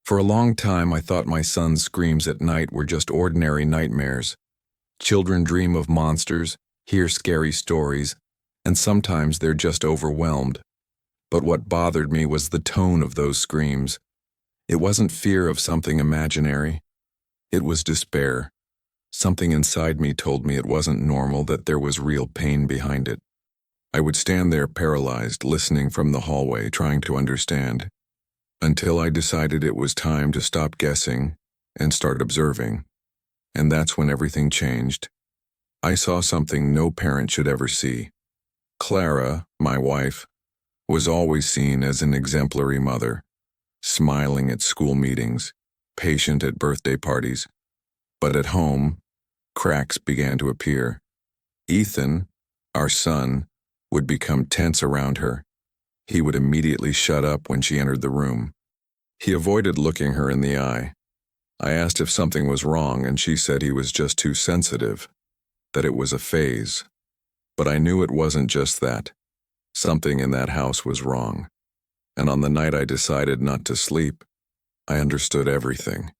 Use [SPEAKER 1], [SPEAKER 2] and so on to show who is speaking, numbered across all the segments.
[SPEAKER 1] For a long time, I thought my son's screams at night were just ordinary nightmares. Children dream of monsters, hear scary stories, and sometimes they're just overwhelmed. But what bothered me was the tone of those screams. It wasn't fear of something imaginary. It was despair. Something inside me told me it wasn't normal, that there was real pain behind it. I would stand there paralyzed, listening from the hallway, trying to understand, until I decided it was time to stop guessing and start observing. And that's when everything changed. I saw something no parent should ever see. Clara, my wife, was always seen as an exemplary mother, smiling at school meetings, patient at birthday parties. But at home, cracks began to appear. Ethan, our son, would become tense around her. He would immediately shut up when she entered the room. He avoided looking her in the eye. I asked if something was wrong, and she said he was just too sensitive, that it was a phase. But I knew it wasn't just that. Something in that house was wrong. And on the night I decided not to sleep, I understood everything.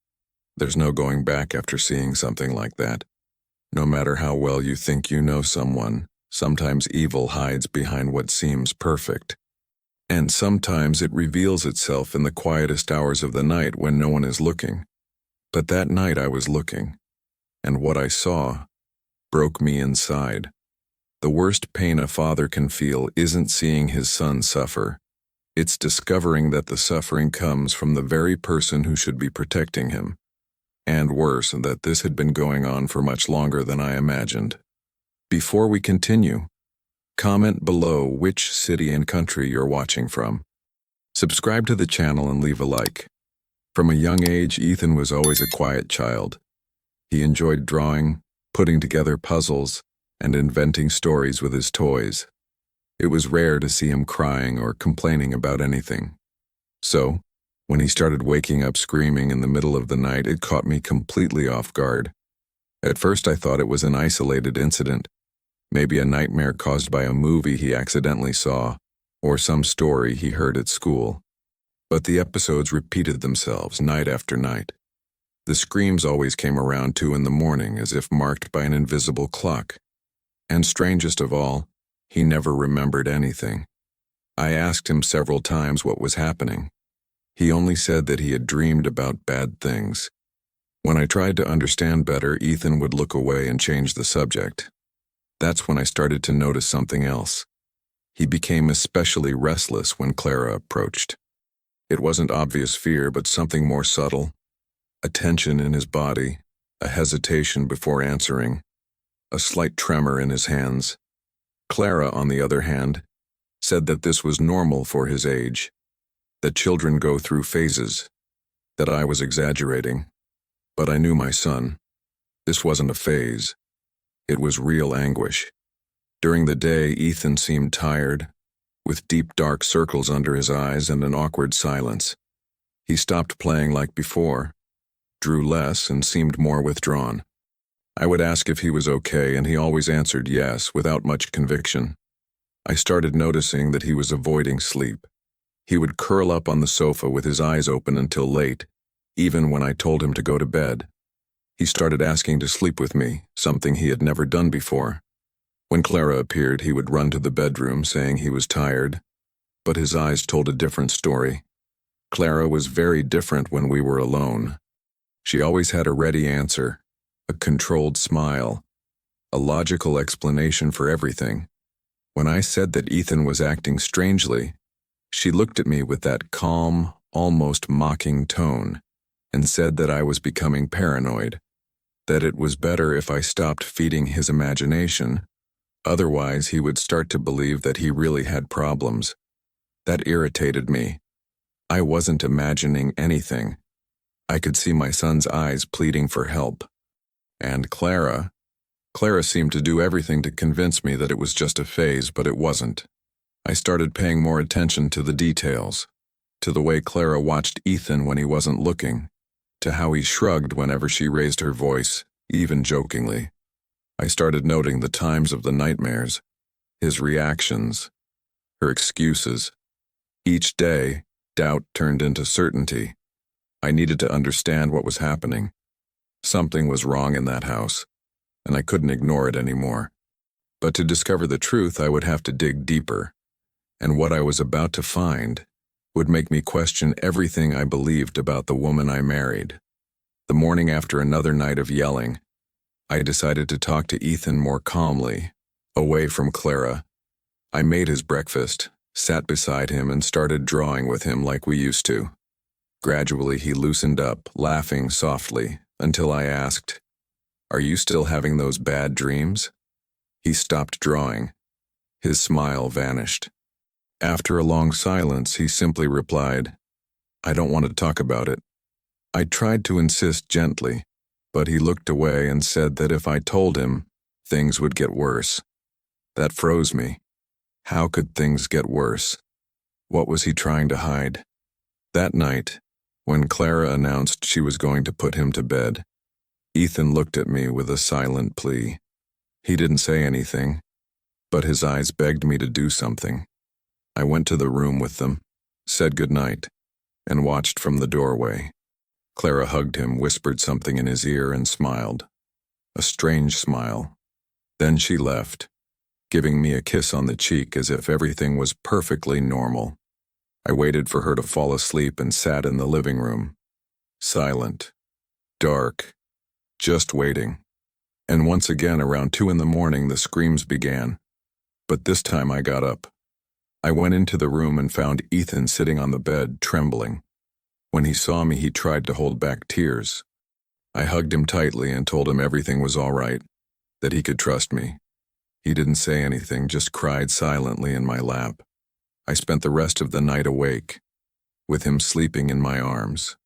[SPEAKER 1] There's no going back after seeing something like that. No matter how well you think you know someone, sometimes evil hides behind what seems perfect. And sometimes it reveals itself in the quietest hours of the night when no one is looking. But that night I was looking, and what I saw broke me inside. The worst pain a father can feel isn't seeing his son suffer. It's discovering that the suffering comes from the very person who should be protecting him. And worse, that this had been going on for much longer than I imagined. Before we continue, comment below which city and country you're watching from. Subscribe to the channel and leave a like. From a young age, Ethan was always a quiet child. He enjoyed drawing, putting together puzzles, and inventing stories with his toys. It was rare to see him crying or complaining about anything. So, when he started waking up screaming in the middle of the night, it caught me completely off guard. At first I thought it was an isolated incident, maybe a nightmare caused by a movie he accidentally saw, or some story he heard at school. But the episodes repeated themselves night after night. The screams always came around 2 in the morning, as if marked by an invisible clock. And strangest of all, he never remembered anything. I asked him several times what was happening. He only said that he had dreamed about bad things. When I tried to understand better, Ethan would look away and change the subject. That's when I started to notice something else. He became especially restless when Clara approached. It wasn't obvious fear, but something more subtle. A tension in his body, a hesitation before answering, a slight tremor in his hands. Clara, on the other hand, said that this was normal for his age, that children go through phases, that I was exaggerating. But I knew my son. This wasn't a phase. It was real anguish. During the day, Ethan seemed tired, with deep dark circles under his eyes and an awkward silence. He stopped playing like before, drew less, and seemed more withdrawn. I would ask if he was okay, and he always answered yes, without much conviction. I started noticing that he was avoiding sleep. He would curl up on the sofa with his eyes open until late, even when I told him to go to bed. He started asking to sleep with me, something he had never done before. When Clara appeared, he would run to the bedroom saying he was tired, but his eyes told a different story. Clara was very different when we were alone. She always had a ready answer, a controlled smile, a logical explanation for everything. When I said that Ethan was acting strangely, she looked at me with that calm, almost mocking tone, and said that I was becoming paranoid, that it was better if I stopped feeding his imagination. Otherwise, he would start to believe that he really had problems. That irritated me. I wasn't imagining anything. I could see my son's eyes pleading for help. And Clara seemed to do everything to convince me that it was just a phase, but it wasn't. I started paying more attention to the details, to the way Clara watched Ethan when he wasn't looking, to how he shrugged whenever she raised her voice, even jokingly. I started noting the times of the nightmares, his reactions, her excuses. Each day, doubt turned into certainty. I needed to understand what was happening. Something was wrong in that house, and I couldn't ignore it anymore. But to discover the truth, I would have to dig deeper, and what I was about to find would make me question everything I believed about the woman I married. The morning after another night of yelling, I decided to talk to Ethan more calmly, away from Clara. I made his breakfast, sat beside him, and started drawing with him like we used to. Gradually, he loosened up, laughing softly, until I asked, "Are you still having those bad dreams?" He stopped drawing. His smile vanished. After a long silence, he simply replied, "I don't want to talk about it." I tried to insist gently, but he looked away and said that if I told him, things would get worse. That froze me. How could things get worse? What was he trying to hide? That night, when Clara announced she was going to put him to bed, Ethan looked at me with a silent plea. He didn't say anything, but his eyes begged me to do something. I went to the room with them, said goodnight, and watched from the doorway. Clara hugged him, whispered something in his ear, and smiled. A strange smile. Then she left, giving me a kiss on the cheek as if everything was perfectly normal. I waited for her to fall asleep and sat in the living room. Silent. Dark. Just waiting. And once again, around 2 a.m, the screams began. But this time I got up. I went into the room and found Ethan sitting on the bed, trembling. When he saw me, he tried to hold back tears. I hugged him tightly and told him everything was all right, that he could trust me. He didn't say anything, just cried silently in my lap. I spent the rest of the night awake, with him sleeping in my arms.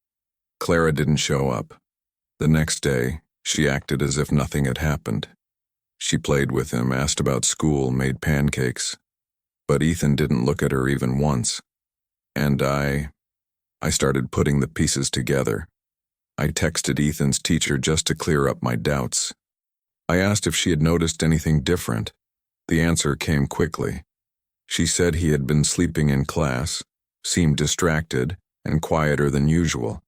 [SPEAKER 1] Clara didn't show up. The next day, she acted as if nothing had happened. She played with him, asked about school, made pancakes. But Ethan didn't look at her even once. And I started putting the pieces together. I texted Ethan's teacher just to clear up my doubts. I asked if she had noticed anything different. The answer came quickly. She said he had been sleeping in class, seemed distracted, and quieter than usual.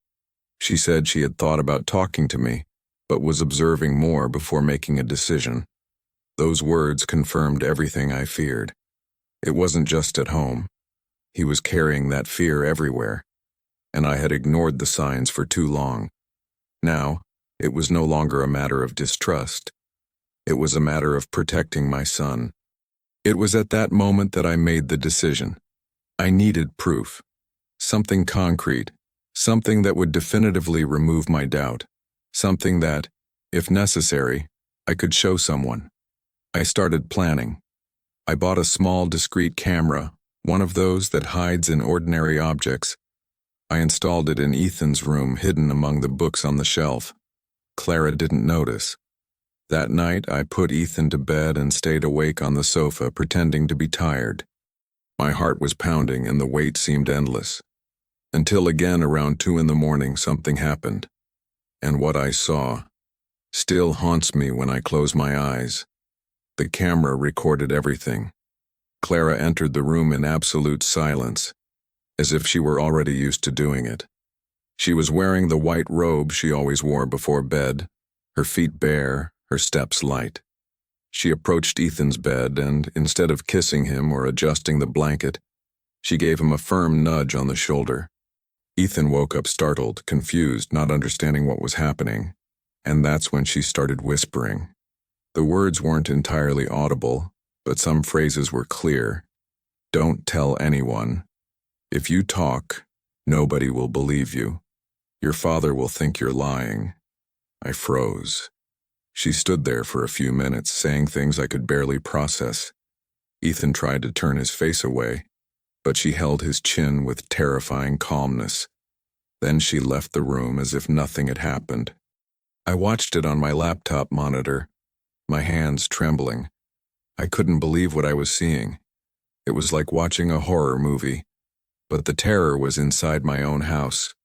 [SPEAKER 1] She said she had thought about talking to me, but was observing more before making a decision. Those words confirmed everything I feared. It wasn't just at home. He was carrying that fear everywhere, and I had ignored the signs for too long. Now, it was no longer a matter of distrust. It was a matter of protecting my son. It was at that moment that I made the decision. I needed proof. Something concrete. Something that would definitively remove my doubt. Something that, if necessary, I could show someone. I started planning. I bought a small, discreet camera, one of those that hides in ordinary objects. I installed it in Ethan's room, hidden among the books on the shelf. Clara didn't notice. That night, I put Ethan to bed and stayed awake on the sofa, pretending to be tired. My heart was pounding and the wait seemed endless. Until again, around 2 a.m, something happened. And what I saw still haunts me when I close my eyes. The camera recorded everything. Clara entered the room in absolute silence, as if she were already used to doing it. She was wearing the white robe she always wore before bed, her feet bare, her steps light. She approached Ethan's bed and, instead of kissing him or adjusting the blanket, she gave him a firm nudge on the shoulder. Ethan woke up startled, confused, not understanding what was happening, and that's when she started whispering. The words weren't entirely audible, but some phrases were clear. "Don't tell anyone. If you talk, nobody will believe you. Your father will think you're lying." I froze. She stood there for a few minutes, saying things I could barely process. Ethan tried to turn his face away, but she held his chin with terrifying calmness. Then she left the room as if nothing had happened. I watched it on my laptop monitor, my hands trembling. I couldn't believe what I was seeing. It was like watching a horror movie, but the terror was inside my own house.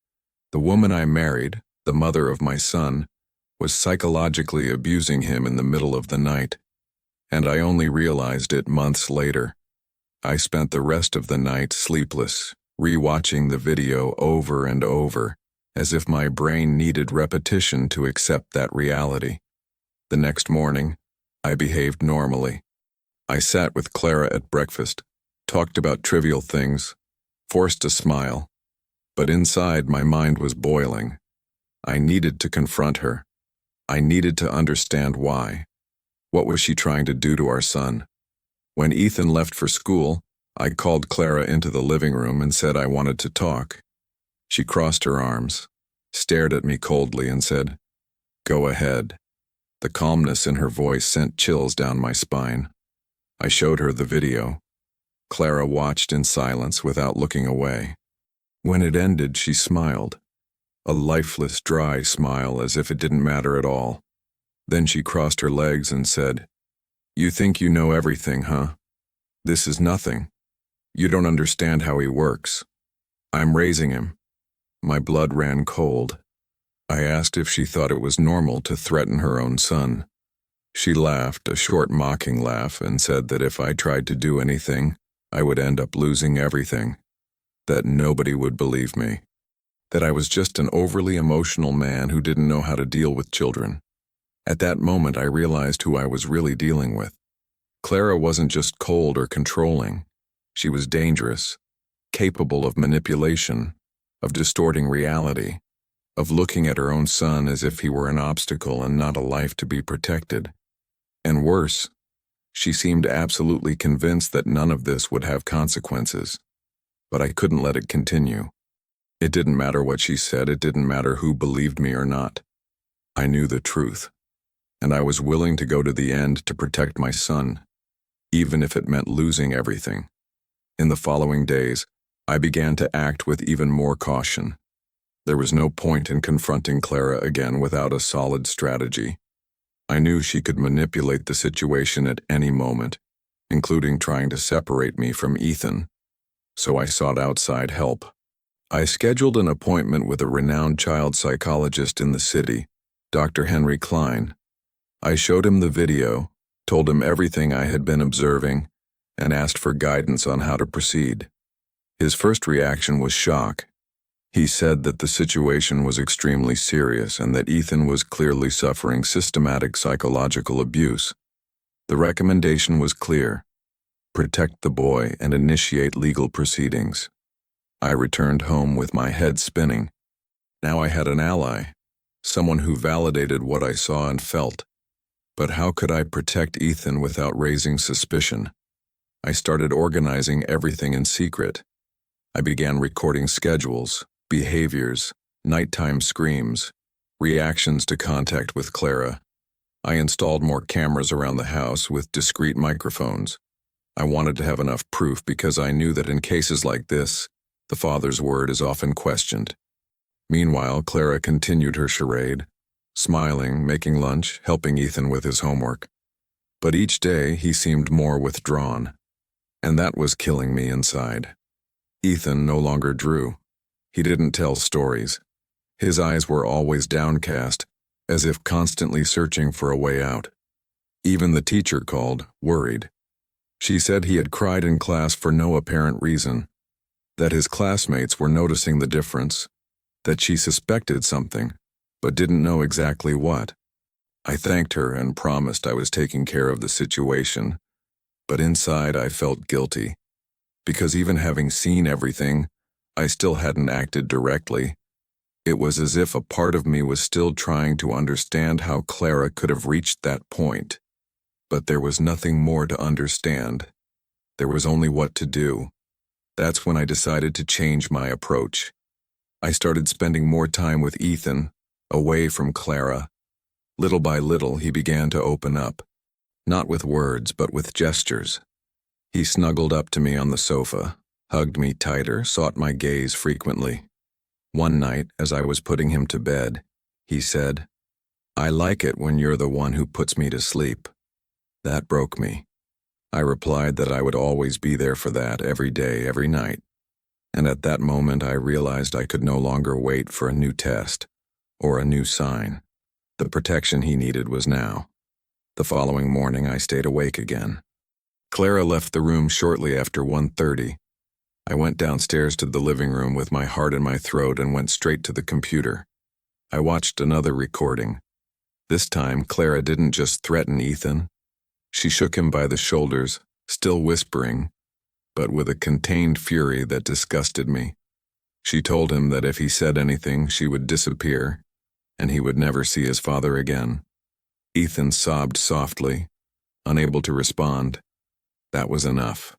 [SPEAKER 1] The woman I married, the mother of my son, was psychologically abusing him in the middle of the night, and I only realized it months later. I spent the rest of the night sleepless, rewatching the video over and over, as if my brain needed repetition to accept that reality. The next morning, I behaved normally. I sat with Clara at breakfast, talked about trivial things, forced a smile, but inside my mind was boiling. I needed to confront her. I needed to understand why. What was she trying to do to our son? When Ethan left for school, I called Clara into the living room and said I wanted to talk. She crossed her arms, stared at me coldly, and said, "Go ahead." The calmness in her voice sent chills down my spine. I showed her the video. Clara watched in silence without looking away. When it ended, she smiled. A lifeless, dry smile, as if it didn't matter at all. Then she crossed her legs and said, "You think you know everything, huh? This is nothing. You don't understand how he works. I'm raising him." My blood ran cold. I asked if she thought it was normal to threaten her own son. She laughed, a short mocking laugh, and said that if I tried to do anything, I would end up losing everything. That nobody would believe me. That I was just an overly emotional man who didn't know how to deal with children. At that moment, I realized who I was really dealing with. Clara wasn't just cold or controlling. She was dangerous, capable of manipulation, of distorting reality, of looking at her own son as if he were an obstacle and not a life to be protected. And worse, she seemed absolutely convinced that none of this would have consequences. But I couldn't let it continue. It didn't matter what she said, it didn't matter who believed me or not. I knew the truth, and I was willing to go to the end to protect my son, even if it meant losing everything. In the following days, I began to act with even more caution. There was no point in confronting Clara again without a solid strategy. I knew she could manipulate the situation at any moment, including trying to separate me from Ethan. So I sought outside help. I scheduled an appointment with a renowned child psychologist in the city, Dr. Henry Klein. I showed him the video, told him everything I had been observing, and asked for guidance on how to proceed. His first reaction was shock. He said that the situation was extremely serious and that Ethan was clearly suffering systematic psychological abuse. The recommendation was clear: protect the boy and initiate legal proceedings. I returned home with my head spinning. Now I had an ally, someone who validated what I saw and felt. But how could I protect Ethan without raising suspicion? I started organizing everything in secret. I began recording schedules, behaviors, nighttime screams, reactions to contact with Clara. I installed more cameras around the house with discreet microphones. I wanted to have enough proof because I knew that in cases like this, the father's word is often questioned. Meanwhile, Clara continued her charade, smiling, making lunch, helping Ethan with his homework. But each day he seemed more withdrawn, and that was killing me inside. Ethan no longer drew. He didn't tell stories. His eyes were always downcast, as if constantly searching for a way out. Even the teacher called, worried. She said he had cried in class for no apparent reason, that his classmates were noticing the difference, that she suspected something, but didn't know exactly what. I thanked her and promised I was taking care of the situation, but inside I felt guilty, because even having seen everything, I still hadn't acted directly. It was as if a part of me was still trying to understand how Clara could have reached that point. But there was nothing more to understand. There was only what to do. That's when I decided to change my approach. I started spending more time with Ethan, away from Clara. Little by little, he began to open up, not with words, but with gestures. He snuggled up to me on the sofa, hugged me tighter, sought my gaze frequently. One night, as I was putting him to bed, he said, "I like it when you're the one who puts me to sleep." That broke me. I replied that I would always be there for that, every day, every night. And at that moment I realized I could no longer wait for a new test or a new sign. The protection he needed was now. The following morning I stayed awake again. Clara left the room shortly after 1:30. I went downstairs to the living room with my heart in my throat and went straight to the computer. I watched another recording. This time, Clara didn't just threaten Ethan. She shook him by the shoulders, still whispering, but with a contained fury that disgusted me. She told him that if he said anything, she would disappear, and he would never see his father again. Ethan sobbed softly, unable to respond. That was enough.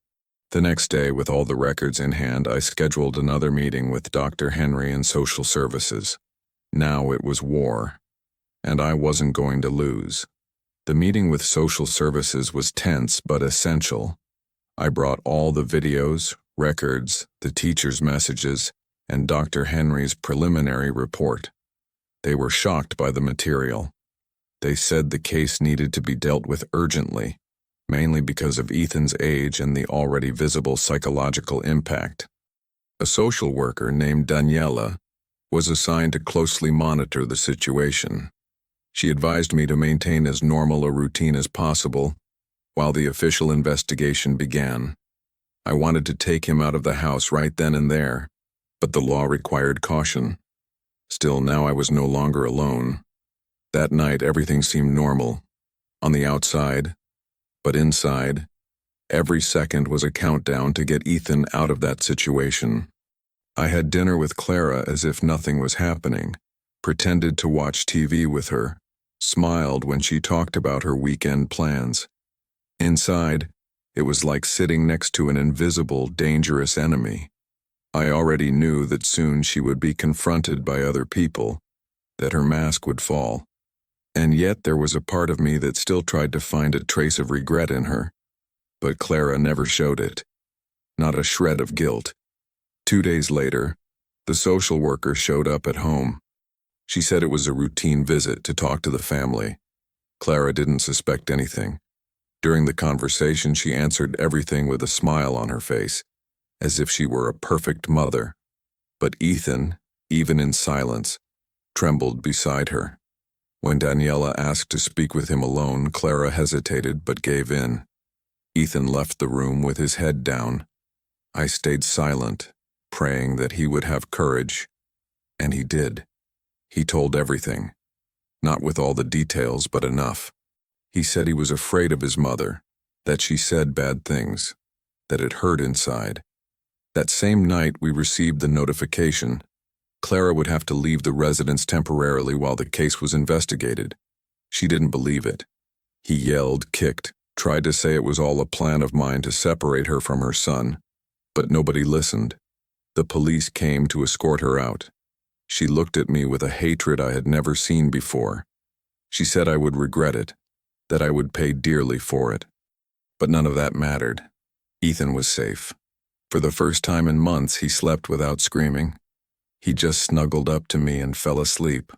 [SPEAKER 1] The next day, with all the records in hand, I scheduled another meeting with Dr. Henry and Social Services. Now it was war, and I wasn't going to lose. The meeting with Social Services was tense but essential. I brought all the videos, records, the teacher's messages, and Dr. Henry's preliminary report. They were shocked by the material. They said the case needed to be dealt with urgently, mainly because of Ethan's age and the already visible psychological impact. A social worker named Daniela was assigned to closely monitor the situation. She advised me to maintain as normal a routine as possible while the official investigation began. I wanted to take him out of the house right then and there, but the law required caution. Still, now I was no longer alone. That night, everything seemed normal. On the outside, but inside, every second was a countdown to get Ethan out of that situation. I had dinner with Clara as if nothing was happening, pretended to watch TV with her, smiled when she talked about her weekend plans. Inside, it was like sitting next to an invisible, dangerous enemy. I already knew that soon she would be confronted by other people, that her mask would fall. And yet there was a part of me that still tried to find a trace of regret in her. But Clara never showed it. Not a shred of guilt. 2 days later, the social worker showed up at home. She said it was a routine visit to talk to the family. Clara didn't suspect anything. During the conversation, she answered everything with a smile on her face, as if she were a perfect mother. But Ethan, even in silence, trembled beside her. When Daniela asked to speak with him alone, Clara hesitated but gave in. Ethan left the room with his head down. I stayed silent, praying that he would have courage, and he did. He told everything, not with all the details, but enough. He said he was afraid of his mother, that she said bad things, that it hurt inside. That same night we received the notification. Clara would have to leave the residence temporarily while the case was investigated. She didn't believe it. He yelled, kicked, tried to say it was all a plan of mine to separate her from her son, but nobody listened. The police came to escort her out. She looked at me with a hatred I had never seen before. She said I would regret it, that I would pay dearly for it. But none of that mattered. Ethan was safe. For the first time in months, he slept without screaming. He just snuggled up to me and fell asleep,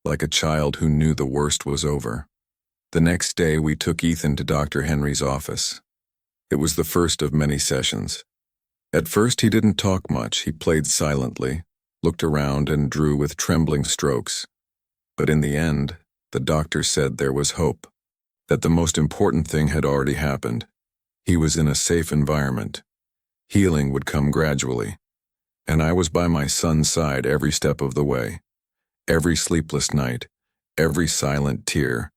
[SPEAKER 1] like a child who knew the worst was over. The next day, we took Ethan to Dr. Henry's office. It was the first of many sessions. At first, he didn't talk much. He played silently, looked around, and drew with trembling strokes. But in the end, the doctor said there was hope, that the most important thing had already happened. He was in a safe environment. Healing would come gradually. And I was by my son's side every step of the way. Every sleepless night, every silent tear,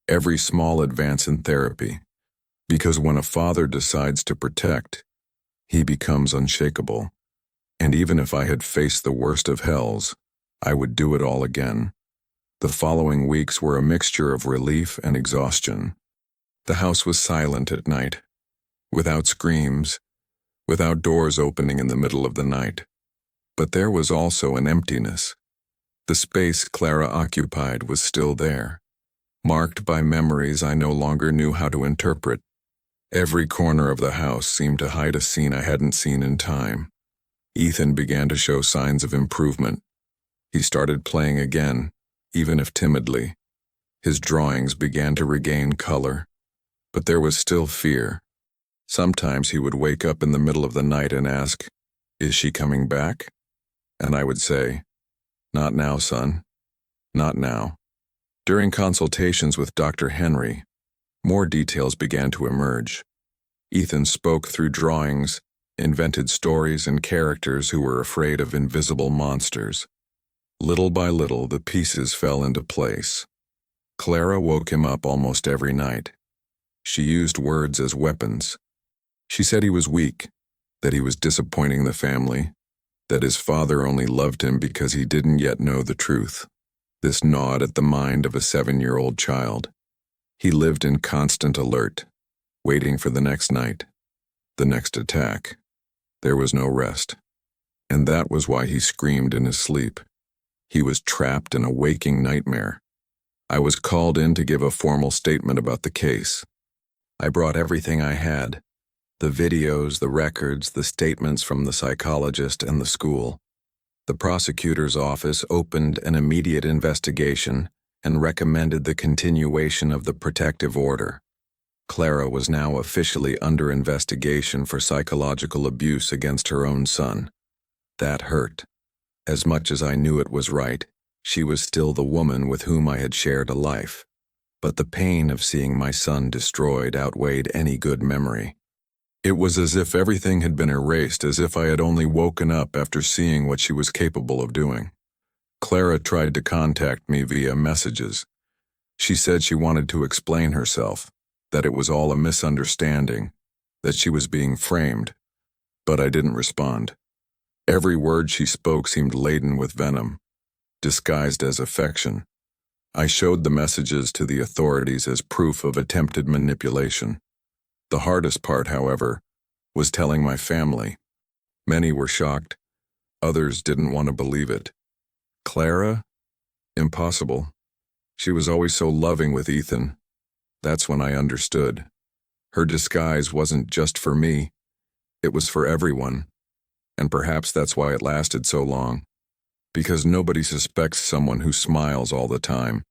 [SPEAKER 1] every small advance in therapy. Because when a father decides to protect, he becomes unshakable. And even if I had faced the worst of hells, I would do it all again. The following weeks were a mixture of relief and exhaustion. The house was silent at night, without screams, without doors opening in the middle of the night. But there was also an emptiness. The space Clara occupied was still there, marked by memories I no longer knew how to interpret. Every corner of the house seemed to hide a scene I hadn't seen in time. Ethan began to show signs of improvement. He started playing again, even if timidly. His drawings began to regain color, but there was still fear. Sometimes he would wake up in the middle of the night and ask, "Is she coming back?" And I would say, "Not now, son. Not now." During consultations with Dr. Henry, more details began to emerge. Ethan spoke through drawings, invented stories and characters who were afraid of invisible monsters. Little by little, the pieces fell into place. Clara woke him up almost every night. She used words as weapons. She said he was weak, that he was disappointing the family, that his father only loved him because he didn't yet know the truth. This gnawed at the mind of a 7-year-old child. He lived in constant alert, waiting for the next night, the next attack. There was no rest. And that was why he screamed in his sleep. He was trapped in a waking nightmare. I was called in to give a formal statement about the case. I brought everything I had: the videos, the records, the statements from the psychologist and the school. The prosecutor's office opened an immediate investigation and recommended the continuation of the protective order. Clara was now officially under investigation for psychological abuse against her own son. That hurt. As much as I knew it was right, she was still the woman with whom I had shared a life. But the pain of seeing my son destroyed outweighed any good memory. It was as if everything had been erased, as if I had only woken up after seeing what she was capable of doing. Clara tried to contact me via messages. She said she wanted to explain herself, that it was all a misunderstanding, that she was being framed. But I didn't respond. Every word she spoke seemed laden with venom, disguised as affection. I showed the messages to the authorities as proof of attempted manipulation. The hardest part, however, was telling my family. Many were shocked. Others didn't want to believe it. Clara? Impossible. She was always so loving with Ethan. That's when I understood. Her disguise wasn't just for me. It was for everyone. And perhaps that's why it lasted so long. Because nobody suspects someone who smiles all the time.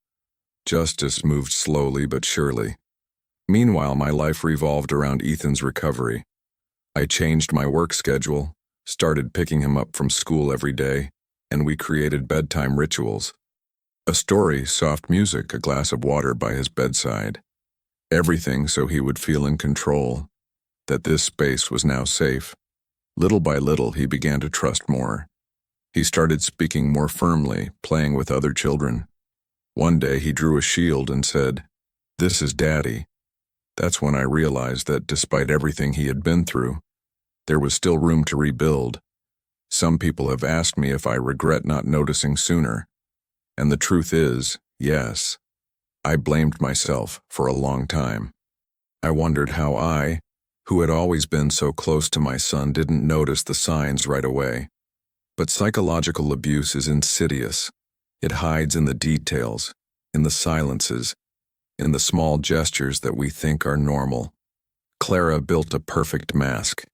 [SPEAKER 1] Justice moved slowly but surely. Meanwhile, my life revolved around Ethan's recovery. I changed my work schedule, started picking him up from school every day, and we created bedtime rituals. A story, soft music, a glass of water by his bedside. Everything so he would feel in control, that this space was now safe. Little by little, he began to trust more. He started speaking more firmly, playing with other children. One day he drew a shield and said, "This is Daddy." That's when I realized that despite everything he had been through, there was still room to rebuild. Some people have asked me if I regret not noticing sooner. And the truth is, yes. I blamed myself for a long time. I wondered how I, who had always been so close to my son, didn't notice the signs right away. But psychological abuse is insidious. It hides in the details, in the silences, in the small gestures that we think are normal. Clara built a perfect mask.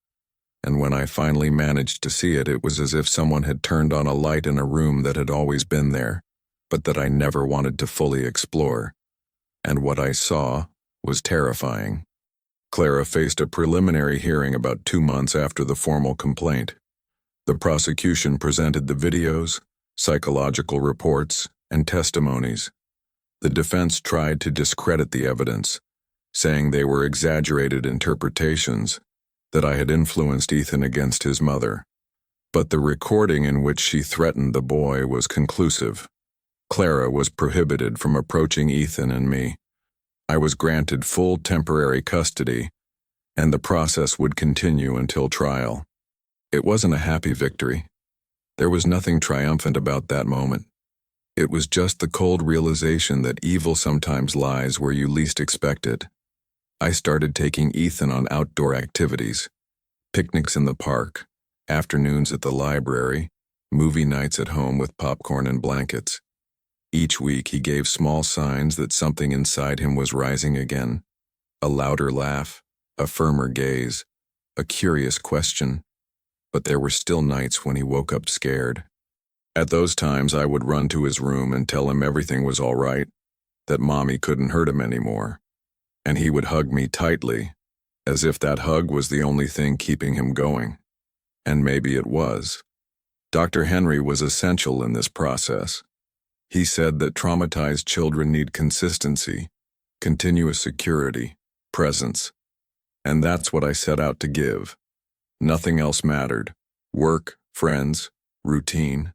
[SPEAKER 1] And when I finally managed to see it, it was as if someone had turned on a light in a room that had always been there, but that I never wanted to fully explore. And what I saw was terrifying. Clara faced a preliminary hearing about 2 months after the formal complaint. The prosecution presented the videos, psychological reports, and testimonies. The defense tried to discredit the evidence, saying they were exaggerated interpretations, that I had influenced Ethan against his mother. But the recording in which she threatened the boy was conclusive. Clara was prohibited from approaching Ethan and me. I was granted full temporary custody, and the process would continue until trial. It wasn't a happy victory. There was nothing triumphant about that moment. It was just the cold realization that evil sometimes lies where you least expect it. I started taking Ethan on outdoor activities, picnics in the park, afternoons at the library, movie nights at home with popcorn and blankets. Each week he gave small signs that something inside him was rising again. A louder laugh, a firmer gaze, a curious question. But there were still nights when he woke up scared. At those times I would run to his room and tell him everything was all right, that Mommy couldn't hurt him anymore. And he would hug me tightly, as if that hug was the only thing keeping him going. And maybe it was. Dr. Henry was essential in this process. He said that traumatized children need consistency, continuous security, presence. And that's what I set out to give. Nothing else mattered. Work, friends, routine.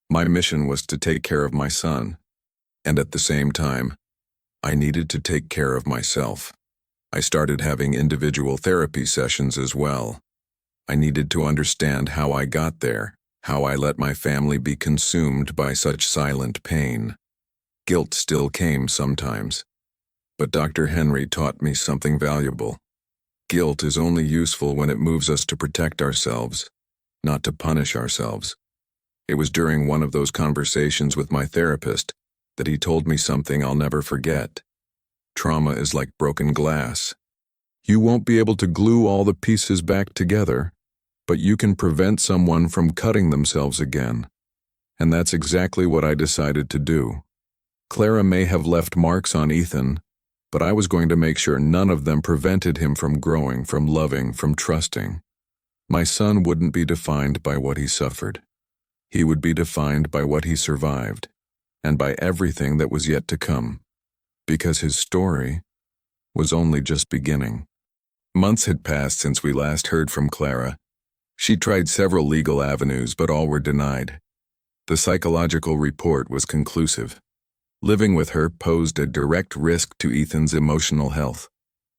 [SPEAKER 1] My mission was to take care of my son. And at the same time, I needed to take care of myself. I started having individual therapy sessions as well. I needed to understand how I got there, how I let my family be consumed by such silent pain. Guilt still came sometimes. But Dr. Henry taught me something valuable. Guilt is only useful when it moves us to protect ourselves, not to punish ourselves. It was during one of those conversations with my therapist that he told me something I'll never forget. Trauma is like broken glass. You won't be able to glue all the pieces back together, but you can prevent someone from cutting themselves again. And that's exactly what I decided to do. Clara may have left marks on Ethan, but I was going to make sure none of them prevented him from growing, from loving, from trusting. My son wouldn't be defined by what he suffered. He would be defined by what he survived, and by everything that was yet to come, because his story was only just beginning. Months had passed since we last heard from Clara. She tried several legal avenues, but all were denied. The psychological report was conclusive. Living with her posed a direct risk to Ethan's emotional health.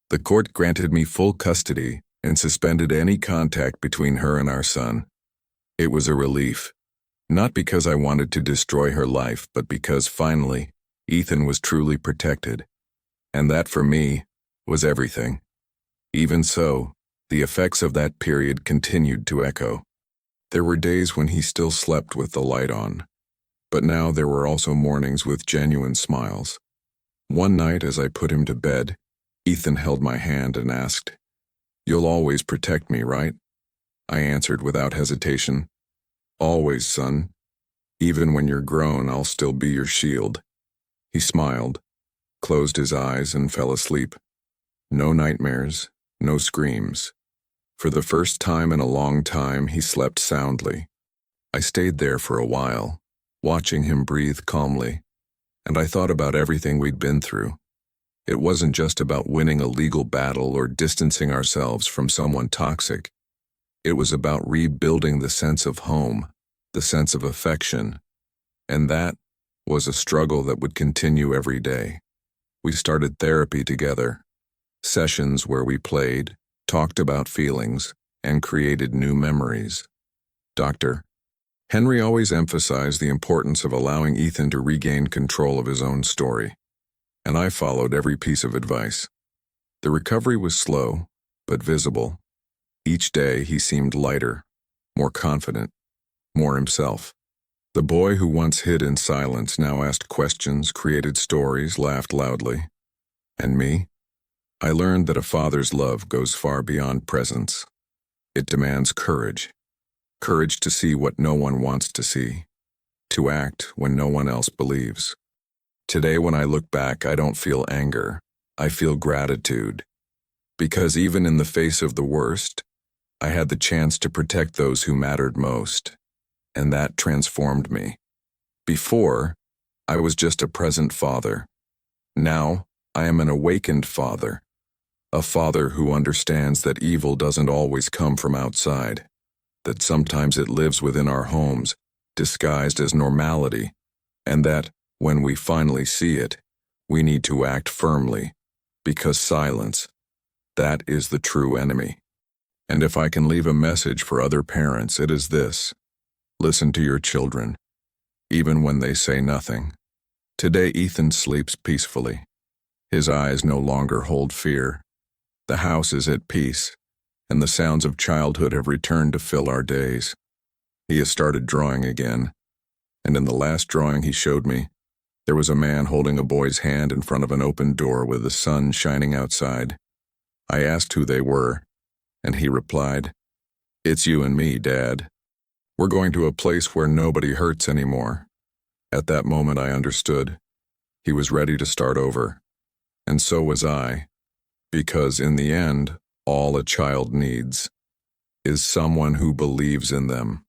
[SPEAKER 1] The court granted me full custody and suspended any contact between her and our son. It was a relief, not because I wanted to destroy her life, but because finally, Ethan was truly protected. And that, for me, was everything. Even so, the effects of that period continued to echo. There were days when he still slept with the light on, but now there were also mornings with genuine smiles. One night as I put him to bed, Ethan held my hand and asked, "You'll always protect me, right?" I answered without hesitation, "Always, son. Even when you're grown, I'll still be your shield." He smiled, closed his eyes, and fell asleep. No nightmares, no screams. For the first time in a long time, he slept soundly. I stayed there for a while, watching him breathe calmly, and I thought about everything we'd been through. It wasn't just about winning a legal battle or distancing ourselves from someone toxic. It was about rebuilding the sense of home, the sense of affection, and that was a struggle that would continue every day. We started therapy together, sessions where we played, talked about feelings, and created new memories. Dr. Henry always emphasized the importance of allowing Ethan to regain control of his own story, and I followed every piece of advice. The recovery was slow, but visible. Each day he seemed lighter, more confident, more himself. The boy who once hid in silence now asked questions, created stories, laughed loudly. And me? I learned that a father's love goes far beyond presence. It demands courage. Courage to see what no one wants to see. To act when no one else believes. Today when I look back, I don't feel anger. I feel gratitude. Because even in the face of the worst, I had the chance to protect those who mattered most. And that transformed me. Before, I was just a present father. Now, I am an awakened father. A father who understands that evil doesn't always come from outside, that sometimes it lives within our homes, disguised as normality, and that, when we finally see it, we need to act firmly, because silence, that is the true enemy. And if I can leave a message for other parents, it is this: listen to your children, even when they say nothing. Today Ethan sleeps peacefully. His eyes no longer hold fear. The house is at peace, and the sounds of childhood have returned to fill our days. He has started drawing again, and in the last drawing he showed me, there was a man holding a boy's hand in front of an open door with the sun shining outside. I asked who they were, and he replied, "It's you and me, Dad. We're going to a place where nobody hurts anymore." At that moment I understood. He was ready to start over, and so was I. Because in the end, all a child needs is someone who believes in them.